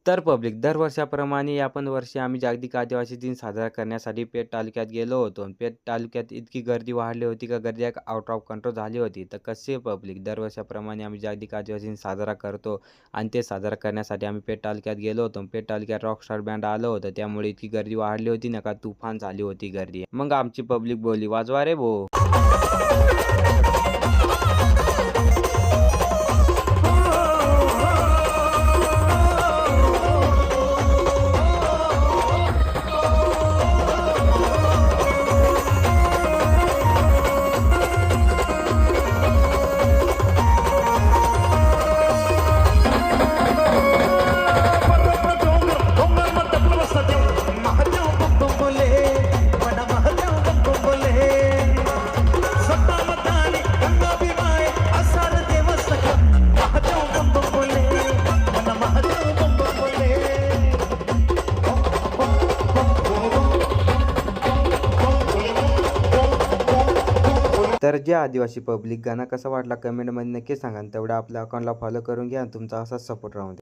तर पब्लिक दरवर्षाप्रमाणे या पण वर्षी आम्ही जागतिक आदिवासी दिन साजरा करण्यासाठी पेठ तालुक्यात गेलो होतो. पेठ तालुक्यात इतकी गर्दी वाढली होती का गर्दी आउट ऑफ कंट्रोल झाली होती. तर कसे पब्लिक दरवर्षाप्रमाणे आम्ही जागतिक आदिवासी दिन साजरा करतो आणि ते साजरा करण्यासाठी आम्ही पेठ तालुक्यात गेलो होतो. पेठ तालुक्यात रॉकस्टार बँड आलं होतं. त्यामुळे इतकी गर्दी वाढली होती ना का तुफान झाली होती गर्दी. मग आमची पब्लिक बोलली, "वाजवा रे भो." तर जे आदिवासी पब्लिक गाणं कसा वाटला कमेंटमध्ये नक्की सांगा. तेवढं आपल्या अकाउंटला फॉलो करून घ्या आणि तुमचा असाच सपोर्ट राहू द्या.